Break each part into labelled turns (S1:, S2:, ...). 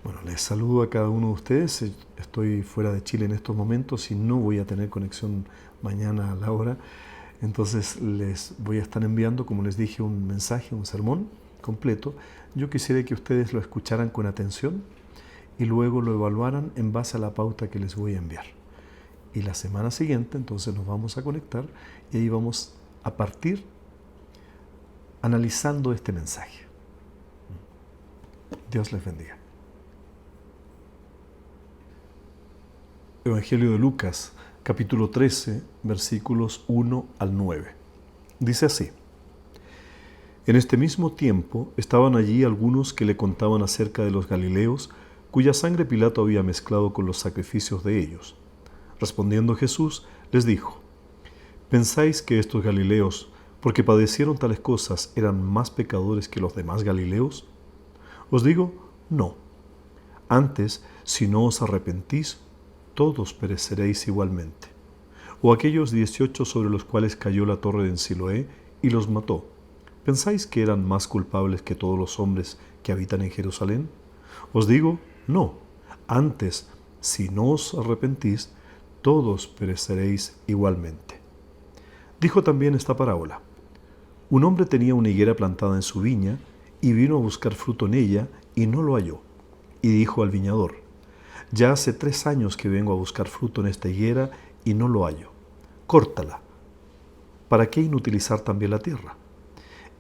S1: Bueno, les saludo a cada uno de ustedes. Estoy fuera de Chile en estos momentos y no voy a tener conexión mañana a la hora. Entonces les voy a estar enviando, como les dije, un mensaje, un sermón completo. Yo quisiera que ustedes lo escucharan con atención y luego lo evaluaran en base a la pauta que les voy a enviar. Y la semana siguiente entonces nos vamos a conectar y ahí vamos a partir analizando este mensaje. Dios les bendiga. Evangelio de Lucas, capítulo 13, versículos 1 al 9. Dice así: En este mismo tiempo estaban allí algunos que le contaban acerca de los Galileos, cuya sangre Pilato había mezclado con los sacrificios de ellos. Respondiendo Jesús, les dijo: ¿Pensáis que estos Galileos, porque padecieron tales cosas, eran más pecadores que los demás Galileos? Os digo, no. Antes, si no os arrepentís, todos pereceréis igualmente. O aquellos 18 sobre los cuales cayó la torre en Siloé y los mató, ¿pensáis que eran más culpables que todos los hombres que habitan en Jerusalén? Os digo, no. Antes, si no os arrepentís, todos pereceréis igualmente. Dijo también esta parábola: Un hombre tenía una higuera plantada en su viña y vino a buscar fruto en ella y no lo halló. Y dijo al viñador: Ya hace 3 años que vengo a buscar fruto en esta higuera y no lo hallo. Córtala. ¿Para qué inutilizar también la tierra?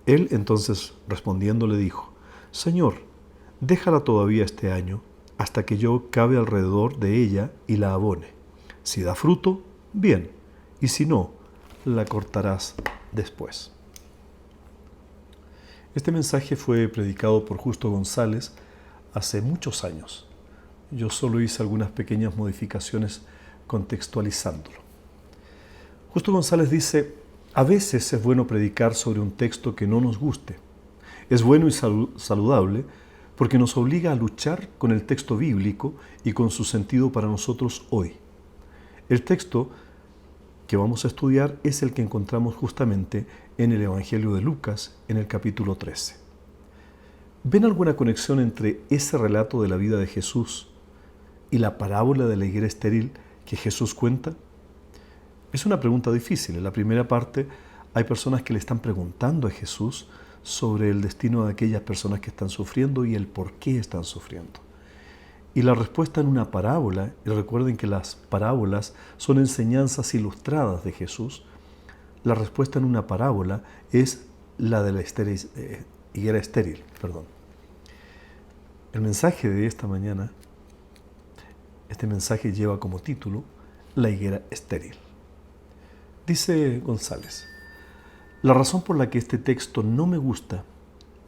S1: Él entonces respondiendo le dijo: Señor, déjala todavía este año, hasta que yo cabe alrededor de ella y la abone. Si da fruto, bien, y si no, la cortarás después. Este mensaje fue predicado por Justo González hace muchos años. Yo solo hice algunas pequeñas modificaciones contextualizándolo. Justo González dice: a veces es bueno predicar sobre un texto que no nos guste. Es bueno y saludable porque nos obliga a luchar con el texto bíblico y con su sentido para nosotros hoy. El texto que vamos a estudiar es el que encontramos justamente en el Evangelio de Lucas, en el capítulo 13. ¿Ven alguna conexión entre ese relato de la vida de Jesús y la parábola de la higuera estéril que Jesús cuenta? Es una pregunta difícil. En la primera parte hay personas que le están preguntando a Jesús sobre el destino de aquellas personas que están sufriendo y el por qué están sufriendo. Y la respuesta en una parábola, y recuerden que las parábolas son enseñanzas ilustradas de Jesús, la respuesta en una parábola es la de la higuera estéril. El mensaje de esta mañana, este mensaje lleva como título La higuera estéril. Dice González: la razón por la que este texto no me gusta,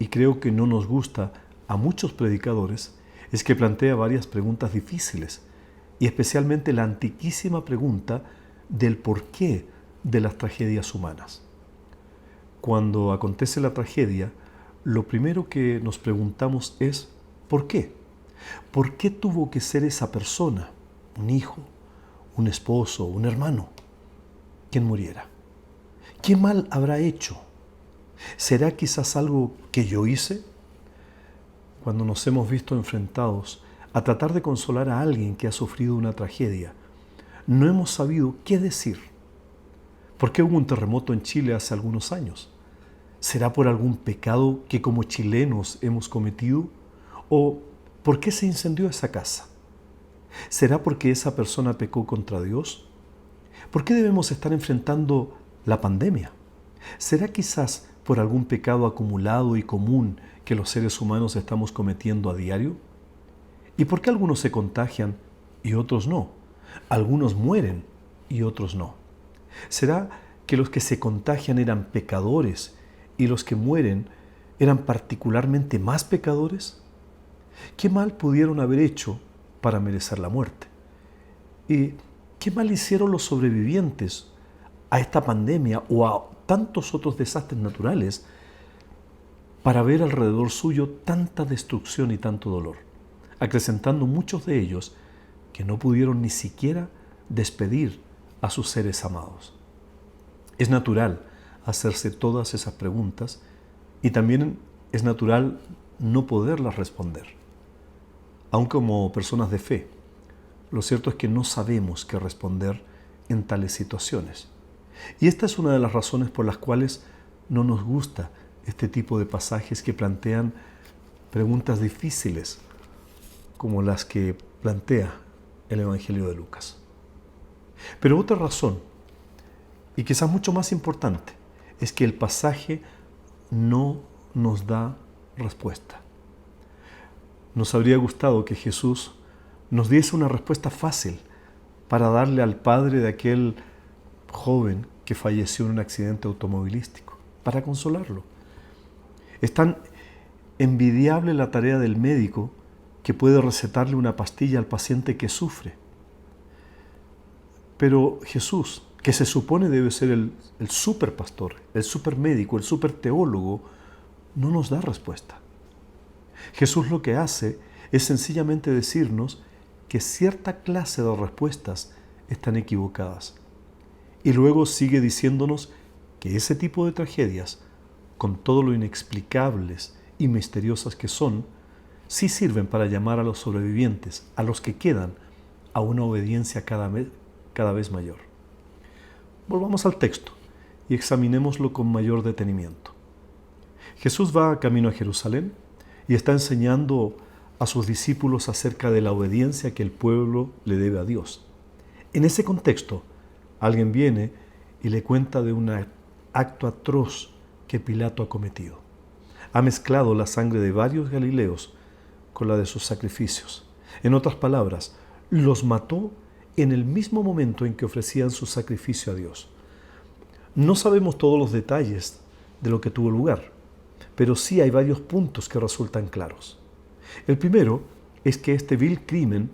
S1: y creo que no nos gusta a muchos predicadores, es que plantea varias preguntas difíciles, y especialmente la antiquísima pregunta del porqué de las tragedias humanas. Cuando acontece la tragedia, lo primero que nos preguntamos es ¿por qué? ¿Por qué tuvo que ser esa persona, un hijo, un esposo, un hermano, quien muriera? ¿Qué mal habrá hecho? ¿Será quizás algo que yo hice? Cuando nos hemos visto enfrentados a tratar de consolar a alguien que ha sufrido una tragedia, no hemos sabido qué decir. ¿Por qué hubo un terremoto en Chile hace algunos años? ¿Será por algún pecado que como chilenos hemos cometido? ¿O por qué se incendió esa casa? ¿Será porque esa persona pecó contra Dios? ¿Por qué debemos estar enfrentando la pandemia? ¿Será quizás por algún pecado acumulado y común que los seres humanos estamos cometiendo a diario? ¿Y por qué algunos se contagian y otros no? Algunos mueren y otros no. ¿Será que los que se contagian eran pecadores y los que mueren eran particularmente más pecadores? ¿Qué mal pudieron haber hecho para merecer la muerte? ¿Y qué mal hicieron los sobrevivientes a esta pandemia o a tantos otros desastres naturales para ver alrededor suyo tanta destrucción y tanto dolor, acrecentando muchos de ellos que no pudieron ni siquiera despedir a sus seres amados? Es natural hacerse todas esas preguntas y también es natural no poderlas responder. aun como personas de fe, lo cierto es que no sabemos qué responder en tales situaciones. Y esta es una de las razones por las cuales no nos gusta este tipo de pasajes que plantean preguntas difíciles como las que plantea el Evangelio de Lucas. Pero otra razón, y quizás mucho más importante, es que el pasaje no nos da respuesta. Nos habría gustado que Jesús nos diese una respuesta fácil para darle al padre de aquel joven que falleció en un accidente automovilístico, para consolarlo. Es tan envidiable la tarea del médico que puede recetarle una pastilla al paciente que sufre. Pero Jesús, que se supone debe ser el superpastor, el supermédico, el superteólogo, no nos da respuesta. Jesús lo que hace es sencillamente decirnos que cierta clase de respuestas están equivocadas. Y luego sigue diciéndonos que ese tipo de tragedias, con todo lo inexplicables y misteriosas que son, sí sirven para llamar a los sobrevivientes, a los que quedan, a una obediencia cada vez mayor. Volvamos al texto y examinémoslo con mayor detenimiento. Jesús va camino a Jerusalén y está enseñando a sus discípulos acerca de la obediencia que el pueblo le debe a Dios. En ese contexto, alguien viene y le cuenta de un acto atroz que Pilato ha cometido. Ha mezclado la sangre de varios galileos con la de sus sacrificios. En otras palabras, los mató en el mismo momento en que ofrecían su sacrificio a Dios. No sabemos todos los detalles de lo que tuvo lugar, pero sí hay varios puntos que resultan claros. El primero es que este vil crimen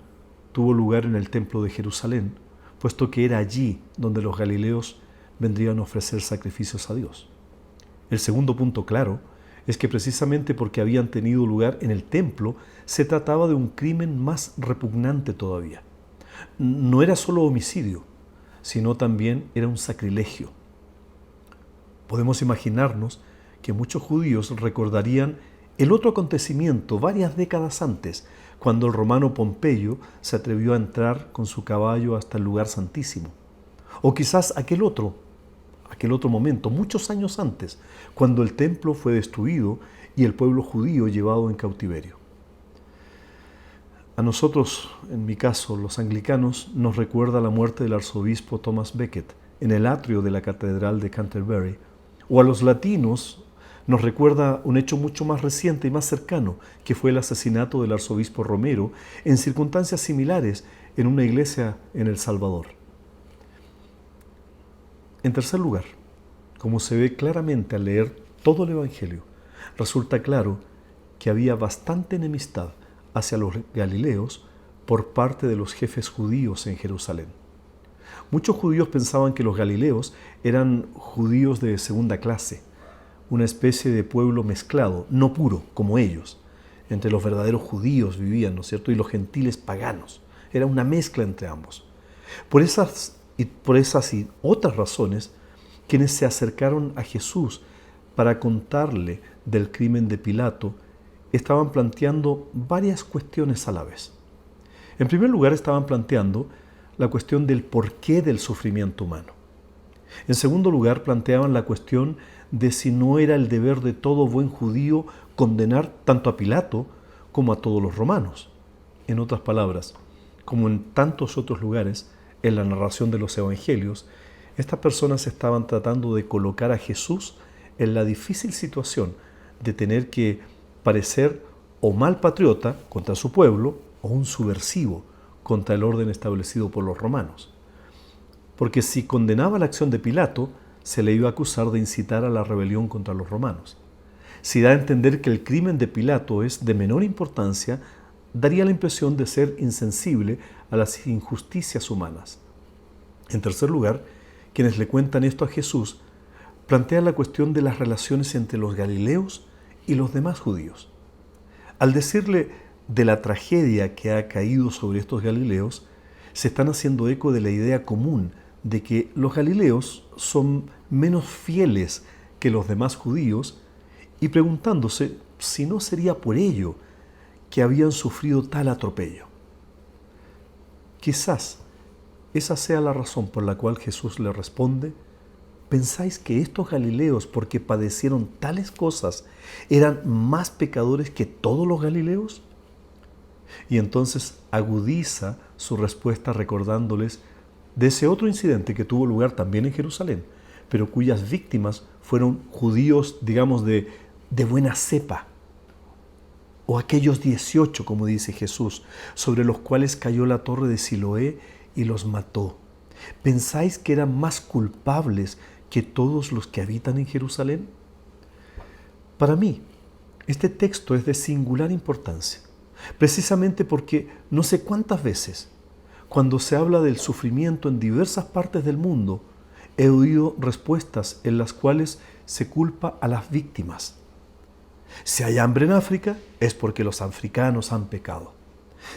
S1: tuvo lugar en el templo de Jerusalén, puesto que era allí donde los galileos vendrían a ofrecer sacrificios a Dios. El segundo punto claro es que precisamente porque habían tenido lugar en el templo, se trataba de un crimen más repugnante todavía. No era solo homicidio, sino también era un sacrilegio. Podemos imaginarnos que muchos judíos recordarían el otro acontecimiento varias décadas antes, cuando el romano Pompeyo se atrevió a entrar con su caballo hasta el lugar santísimo. O quizás aquel otro momento, muchos años antes, cuando el templo fue destruido y el pueblo judío llevado en cautiverio. A nosotros, en mi caso, los anglicanos, nos recuerda la muerte del arzobispo Thomas Becket en el atrio de la Catedral de Canterbury, o a los latinos nos recuerda un hecho mucho más reciente y más cercano, que fue el asesinato del arzobispo Romero en circunstancias similares en una iglesia en El Salvador. En tercer lugar, como se ve claramente al leer todo el Evangelio, resulta claro que había bastante enemistad hacia los galileos por parte de los jefes judíos en Jerusalén. Muchos judíos pensaban que los galileos eran judíos de segunda clase, una especie de pueblo mezclado, no puro, como ellos. Entre los verdaderos judíos vivían, ¿no es cierto?, y los gentiles paganos. Era una mezcla entre ambos. Por esas y otras razones, quienes se acercaron a Jesús para contarle del crimen de Pilato, estaban planteando varias cuestiones a la vez. En primer lugar, estaban planteando la cuestión del porqué del sufrimiento humano. En segundo lugar, planteaban la cuestión de si no era el deber de todo buen judío condenar tanto a Pilato como a todos los romanos. En otras palabras, como en tantos otros lugares, en la narración de los evangelios, estas personas estaban tratando de colocar a Jesús en la difícil situación de tener que parecer o mal patriota contra su pueblo o un subversivo contra el orden establecido por los romanos. Porque si condenaba la acción de Pilato, se le iba a acusar de incitar a la rebelión contra los romanos. Si da a entender que el crimen de Pilato es de menor importancia, daría la impresión de ser insensible a las injusticias humanas. En tercer lugar, quienes le cuentan esto a Jesús plantean la cuestión de las relaciones entre los galileos y los demás judíos. Al decirle de la tragedia que ha caído sobre estos galileos, se están haciendo eco de la idea común de que los galileos son menos fieles que los demás judíos y preguntándose si no sería por ello que habían sufrido tal atropello. Quizás esa sea la razón por la cual Jesús le responde: ¿pensáis que estos galileos, porque padecieron tales cosas, eran más pecadores que todos los galileos? Y entonces agudiza su respuesta recordándoles de ese otro incidente que tuvo lugar también en Jerusalén, pero cuyas víctimas fueron judíos, digamos, de buena cepa, o aquellos 18, como dice Jesús, sobre los cuales cayó la torre de Siloé y los mató. ¿Pensáis que eran más culpables que todos los que habitan en Jerusalén? Para mí, este texto es de singular importancia, precisamente porque no sé cuántas veces, cuando se habla del sufrimiento en diversas partes del mundo, he oído respuestas en las cuales se culpa a las víctimas. Si hay hambre en África, es porque los africanos han pecado.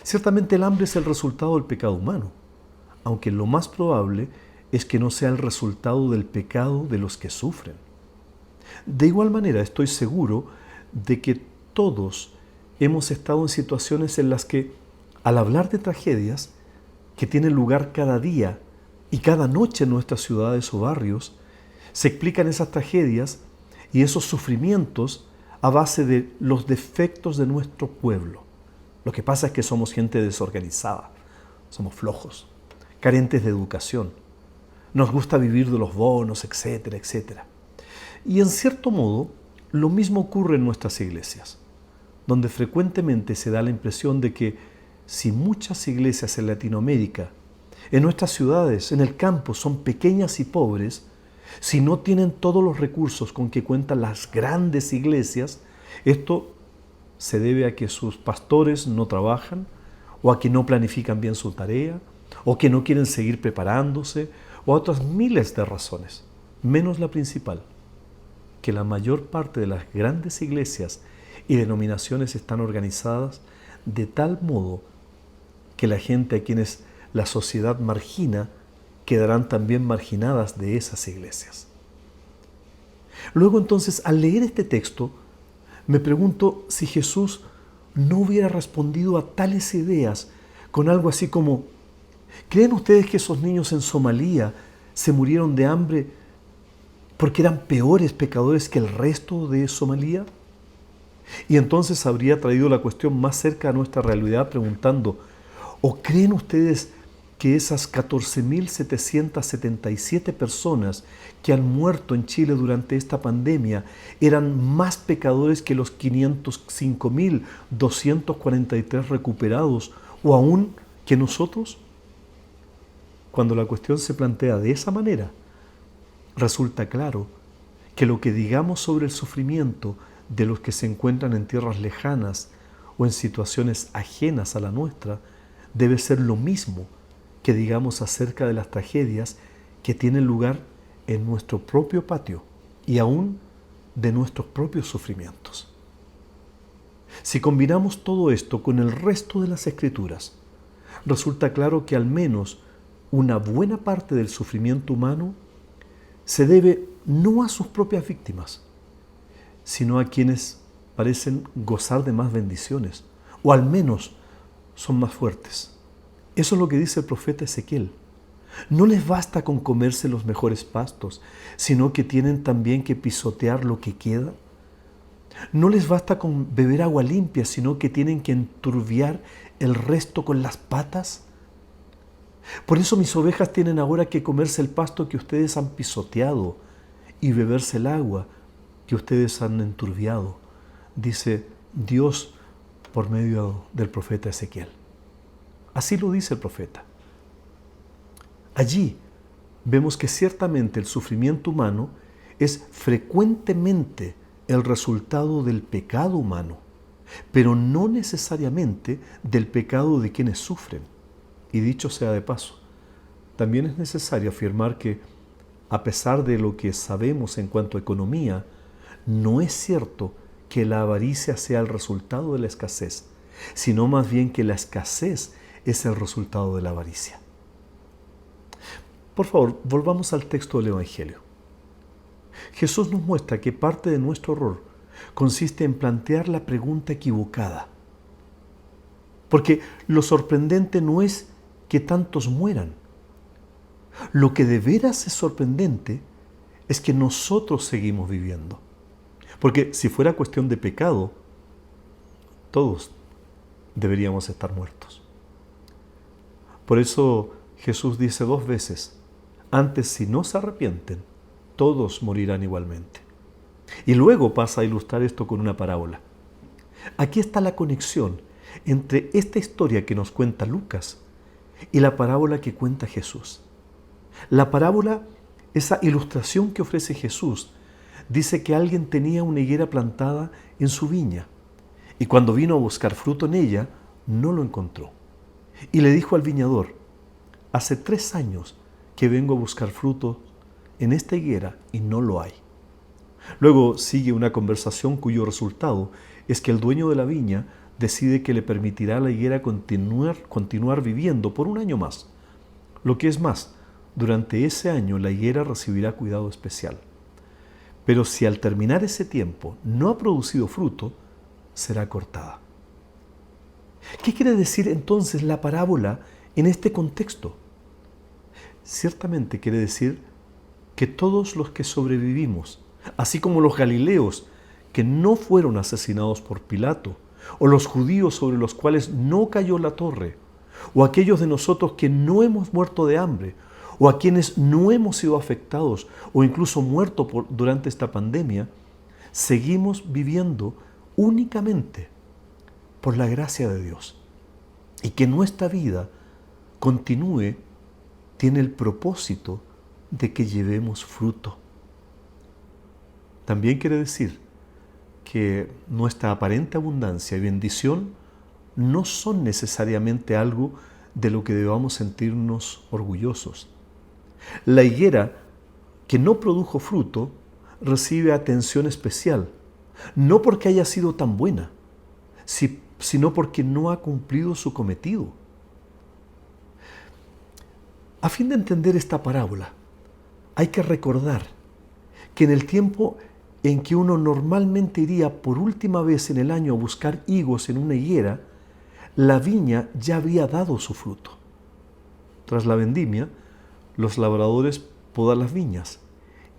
S1: Ciertamente el hambre es el resultado del pecado humano, aunque lo más probable es que no sea el resultado del pecado de los que sufren. De igual manera, estoy seguro de que todos hemos estado en situaciones en las que, al hablar de tragedias que tienen lugar cada día y cada noche en nuestras ciudades o barrios, se explican esas tragedias y esos sufrimientos a base de los defectos de nuestro pueblo. Lo que pasa es que somos gente desorganizada, somos flojos, carentes de educación, nos gusta vivir de los bonos, etcétera, etcétera. Y en cierto modo, lo mismo ocurre en nuestras iglesias, donde frecuentemente se da la impresión de que si muchas iglesias en Latinoamérica, en nuestras ciudades, en el campo, son pequeñas y pobres, si no tienen todos los recursos con que cuentan las grandes iglesias, esto se debe a que sus pastores no trabajan, o a que no planifican bien su tarea, o que no quieren seguir preparándose, o a otras miles de razones, menos la principal, que la mayor parte de las grandes iglesias y denominaciones están organizadas de tal modo que la gente a quienes la sociedad margina quedarán también marginadas de esas iglesias. Luego entonces, al leer este texto, me pregunto si Jesús no hubiera respondido a tales ideas con algo así como: ¿creen ustedes que esos niños en Somalia se murieron de hambre porque eran peores pecadores que el resto de Somalia? Y entonces habría traído la cuestión más cerca a nuestra realidad preguntando: ¿o creen ustedes que esas 14.777 personas que han muerto en Chile durante esta pandemia eran más pecadores que los 505.243 recuperados, o aún que nosotros? Cuando la cuestión se plantea de esa manera, resulta claro que lo que digamos sobre el sufrimiento de los que se encuentran en tierras lejanas o en situaciones ajenas a la nuestra debe ser lo mismo que digamos acerca de las tragedias que tienen lugar en nuestro propio patio y aún de nuestros propios sufrimientos. Si combinamos todo esto con el resto de las Escrituras, resulta claro que al menos una buena parte del sufrimiento humano se debe no a sus propias víctimas, sino a quienes parecen gozar de más bendiciones, o al menos son más fuertes. Eso es lo que dice el profeta Ezequiel. No les basta con comerse los mejores pastos, sino que tienen también que pisotear lo que queda. No les basta con beber agua limpia, sino que tienen que enturbiar el resto con las patas. Por eso mis ovejas tienen ahora que comerse el pasto que ustedes han pisoteado y beberse el agua que ustedes han enturbiado, dice Dios por medio del profeta Ezequiel. Así lo dice el profeta. Allí vemos que ciertamente el sufrimiento humano es frecuentemente el resultado del pecado humano, pero no necesariamente del pecado de quienes sufren. Y dicho sea de paso, también es necesario afirmar que, a pesar de lo que sabemos en cuanto a economía, no es cierto que la avaricia sea el resultado de la escasez, sino más bien que la escasez es el resultado de la avaricia. Por favor, volvamos al texto del Evangelio. Jesús nos muestra que parte de nuestro error consiste en plantear la pregunta equivocada. Porque lo sorprendente no es que tantos mueran. Lo que de veras es sorprendente es que nosotros seguimos viviendo. Porque si fuera cuestión de pecado, todos deberíamos estar muertos. Por eso Jesús dice 2 veces, antes si no se arrepienten, todos morirán igualmente. Y luego pasa a ilustrar esto con una parábola. Aquí está la conexión entre esta historia que nos cuenta Lucas y la parábola que cuenta Jesús. La parábola, esa ilustración que ofrece Jesús, dice que alguien tenía una higuera plantada en su viña y cuando vino a buscar fruto en ella, no lo encontró. Y le dijo al viñador, hace 3 años que vengo a buscar fruto en esta higuera y no lo hay. Luego sigue una conversación cuyo resultado es que el dueño de la viña decide que le permitirá a la higuera continuar viviendo por 1 año más. Lo que es más, durante ese año la higuera recibirá cuidado especial. Pero si al terminar ese tiempo no ha producido fruto, será cortada. ¿Qué quiere decir entonces la parábola en este contexto? Ciertamente quiere decir que todos los que sobrevivimos, así como los galileos que no fueron asesinados por Pilato, o los judíos sobre los cuales no cayó la torre, o aquellos de nosotros que no hemos muerto de hambre, o a quienes no hemos sido afectados o incluso muerto durante esta pandemia, seguimos viviendo únicamente por la gracia de Dios. Y que nuestra vida continúe tiene el propósito de que llevemos fruto. También quiere decir que nuestra aparente abundancia y bendición no son necesariamente algo de lo que debamos sentirnos orgullosos. La higuera que no produjo fruto recibe atención especial, no porque haya sido tan buena, sino porque no ha cumplido su cometido. A fin de entender esta parábola, hay que recordar que en el tiempo en que uno normalmente iría por última vez en el año a buscar higos en una higuera, la viña ya había dado su fruto. Tras la vendimia, los labradores podan las viñas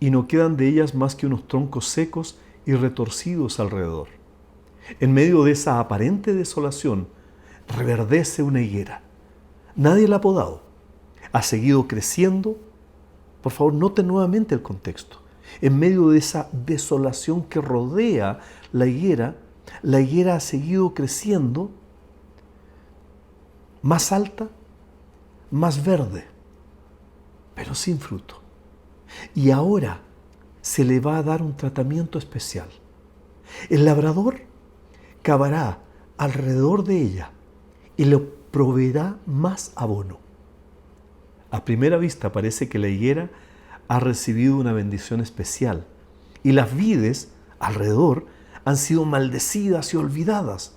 S1: y no quedan de ellas más que unos troncos secos y retorcidos alrededor. En medio de esa aparente desolación, reverdece una higuera. Nadie la ha podado. Ha seguido creciendo. Por favor, noten nuevamente el contexto. En medio de esa desolación que rodea la higuera ha seguido creciendo, más alta, más verde, pero sin fruto. Y ahora se le va a dar un tratamiento especial. El labrador cavará alrededor de ella y le proveerá más abono. A primera vista parece que la higuera ha recibido una bendición especial y las vides alrededor han sido maldecidas y olvidadas.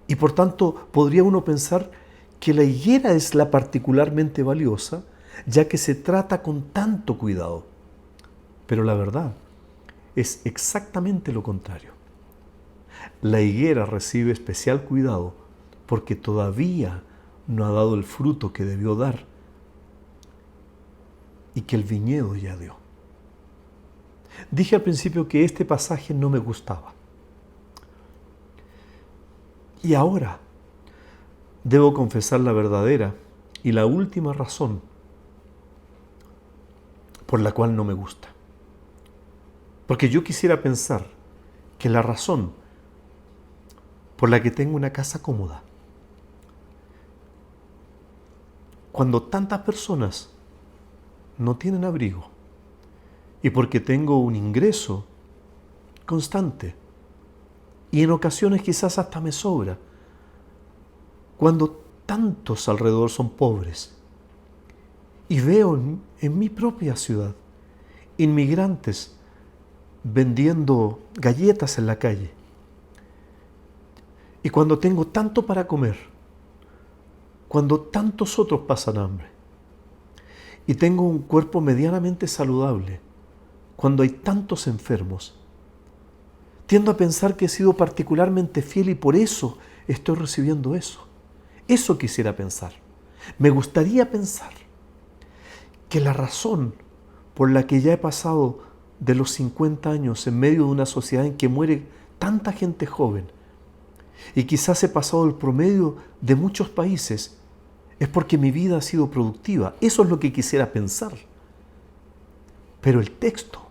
S1: Y por tanto podría uno pensar que la higuera es la particularmente valiosa, ya que se trata con tanto cuidado. Pero la verdad es exactamente lo contrario. La higuera recibe especial cuidado porque todavía no ha dado el fruto que debió dar y que el viñedo ya dio. Dije al principio que este pasaje no me gustaba. Y ahora debo confesar la verdadera y la última razón por la cual no me gusta. Porque yo quisiera pensar que la razón por la que tengo una casa cómoda, cuando tantas personas no tienen abrigo y porque tengo un ingreso constante y en ocasiones quizás hasta me sobra, cuando tantos alrededor son pobres y veo en mi propia ciudad inmigrantes vendiendo galletas en la calle y cuando tengo tanto para comer, cuando tantos otros pasan hambre y tengo un cuerpo medianamente saludable, cuando hay tantos enfermos, tiendo a pensar que he sido particularmente fiel y por eso estoy recibiendo eso. Eso quisiera pensar. Me gustaría pensar que la razón por la que ya he pasado de los 50 años en medio de una sociedad en que muere tanta gente joven, y quizás he pasado el promedio de muchos países, es porque mi vida ha sido productiva. Eso es lo que quisiera pensar. Pero el texto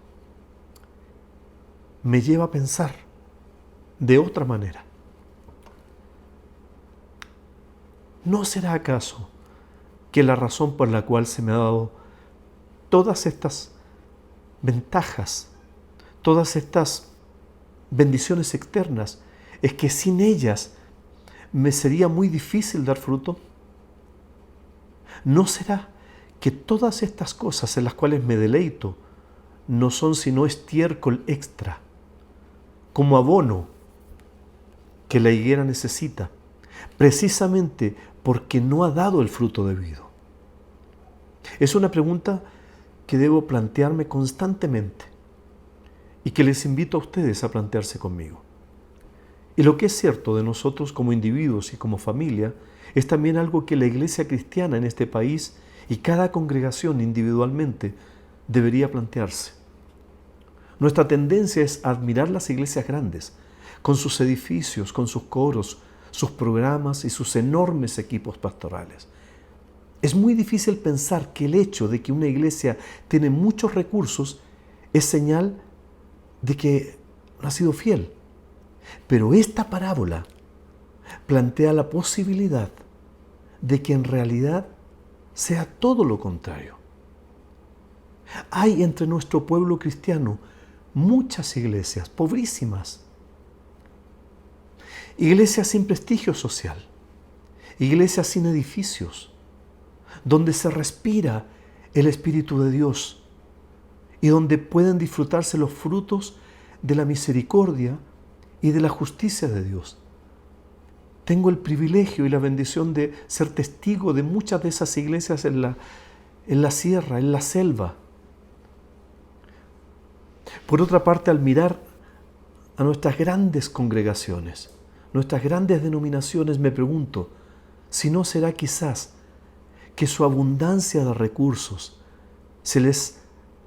S1: me lleva a pensar de otra manera. ¿No será acaso que la razón por la cual se me ha dado todas estas ventajas, todas estas bendiciones externas, es que sin ellas me sería muy difícil dar fruto? ¿No será que todas estas cosas en las cuales me deleito no son sino estiércol extra, como abono que la higuera necesita, precisamente porque no ha dado el fruto debido? Es una pregunta que debo plantearme constantemente y que les invito a ustedes a plantearse conmigo. Y lo que es cierto de nosotros como individuos y como familia es también algo que la iglesia cristiana en este país y cada congregación individualmente debería plantearse. Nuestra tendencia es admirar las iglesias grandes, con sus edificios, con sus coros, sus programas y sus enormes equipos pastorales. Es muy difícil pensar que el hecho de que una iglesia tiene muchos recursos es señal de que no ha sido fiel. Pero esta parábola plantea la posibilidad de que en realidad sea todo lo contrario. Hay entre nuestro pueblo cristiano muchas iglesias pobrísimas, iglesias sin prestigio social, iglesias sin edificios, donde se respira el Espíritu de Dios y donde pueden disfrutarse los frutos de la misericordia y de la justicia de Dios. Tengo el privilegio y la bendición de ser testigo de muchas de esas iglesias en la sierra, en la selva. Por otra parte, al mirar a nuestras grandes congregaciones, nuestras grandes denominaciones, me pregunto si no será quizás que su abundancia de recursos se les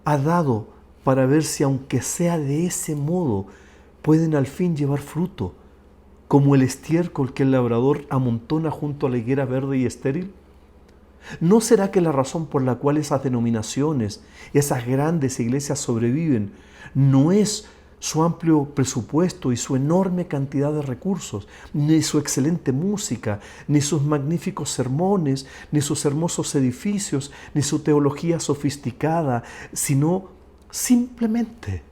S1: ha dado para ver si, aunque sea de ese modo, pueden al fin llevar fruto, como el estiércol que el labrador amontona junto a la higuera verde y estéril. ¿No será que la razón por la cual esas denominaciones, esas grandes iglesias sobreviven, no es su amplio presupuesto y su enorme cantidad de recursos, ni su excelente música, ni sus magníficos sermones, ni sus hermosos edificios, ni su teología sofisticada, sino simplemente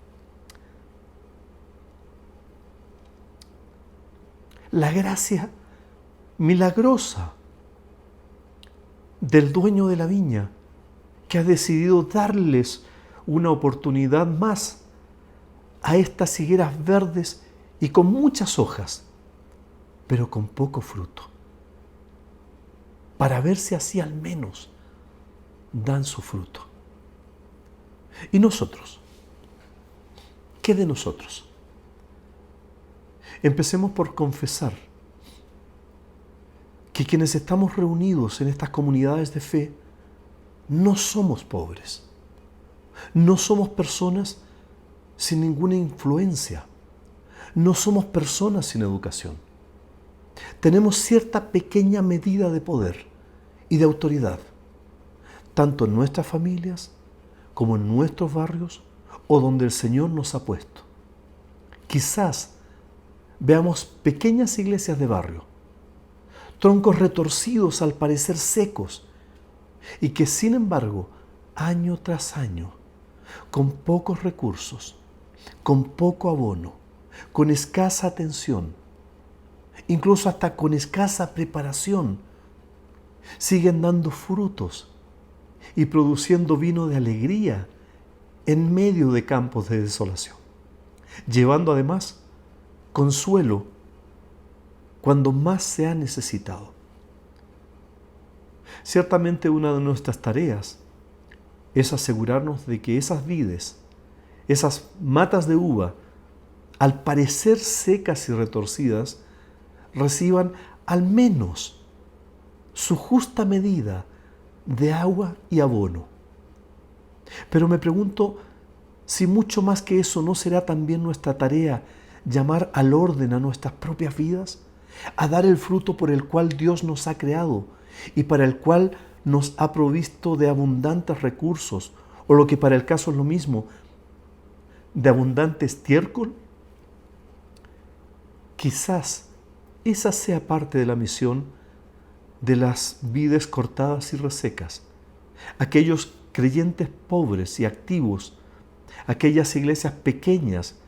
S1: la gracia milagrosa del dueño de la viña, que ha decidido darles una oportunidad más a estas higueras verdes y con muchas hojas, pero con poco fruto, para ver si así al menos dan su fruto. ¿Y nosotros? ¿Qué de nosotros? Empecemos por confesar que quienes estamos reunidos en estas comunidades de fe no somos pobres, no somos personas sin ninguna influencia, no somos personas sin educación. Tenemos cierta pequeña medida de poder y de autoridad, tanto en nuestras familias como en nuestros barrios o donde el Señor nos ha puesto. Quizás veamos pequeñas iglesias de barrio, troncos retorcidos al parecer secos, y que sin embargo, año tras año, con pocos recursos, con poco abono, con escasa atención, incluso hasta con escasa preparación, siguen dando frutos y produciendo vino de alegría en medio de campos de desolación, llevando además consuelo cuando más se ha necesitado. Ciertamente una de nuestras tareas es asegurarnos de que esas vides, esas matas de uva, al parecer secas y retorcidas, reciban al menos su justa medida de agua y abono. Pero me pregunto si mucho más que eso no será también nuestra tarea llamar al orden a nuestras propias vidas, a dar el fruto por el cual Dios nos ha creado y para el cual nos ha provisto de abundantes recursos, o lo que para el caso es lo mismo, de abundante estiércol. Quizás esa sea parte de la misión de las vides cortadas y resecas, aquellos creyentes pobres y activos, aquellas iglesias pequeñas,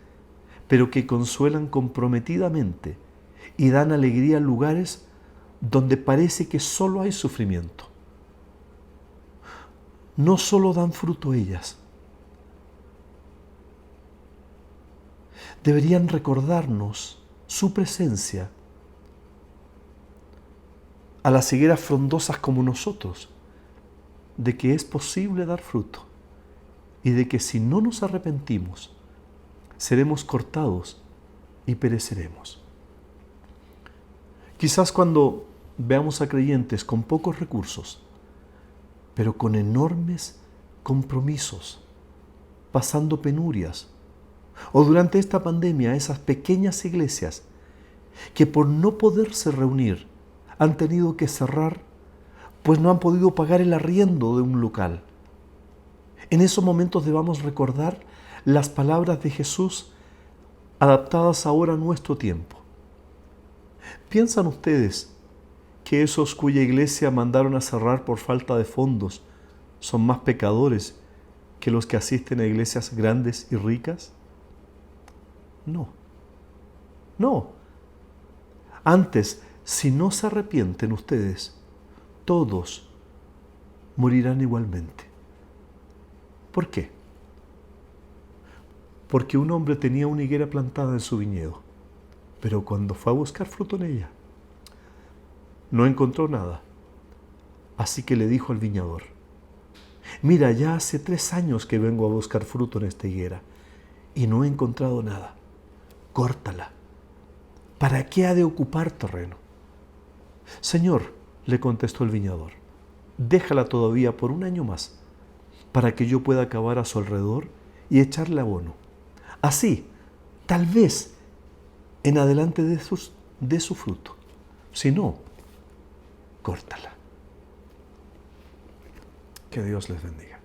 S1: pero que consuelan comprometidamente y dan alegría a lugares donde parece que solo hay sufrimiento. No solo dan fruto ellas, deberían recordarnos su presencia a las higueras frondosas como nosotros, de que es posible dar fruto y de que si no nos arrepentimos, seremos cortados y pereceremos. Quizás cuando veamos a creyentes con pocos recursos, pero con enormes compromisos, pasando penurias, o durante esta pandemia esas pequeñas iglesias que por no poderse reunir han tenido que cerrar, pues no han podido pagar el arriendo de un local. En esos momentos debamos recordar las palabras de Jesús adaptadas ahora a nuestro tiempo. ¿Piensan ustedes que esos cuya iglesia mandaron a cerrar por falta de fondos son más pecadores que los que asisten a iglesias grandes y ricas? No. Antes, si no se arrepienten ustedes, todos morirán igualmente. ¿Por qué? Porque un hombre tenía una higuera plantada en su viñedo, pero cuando fue a buscar fruto en ella, no encontró nada. Así que le dijo al viñador: mira, ya hace 3 años que vengo a buscar fruto en esta higuera y no he encontrado nada. Córtala. ¿Para qué ha de ocupar terreno? Señor, le contestó el viñador, déjala todavía por 1 año más, para que yo pueda cavar a su alrededor y echarle abono. Así, tal vez, en adelante de su fruto. Si no, córtala. Que Dios les bendiga.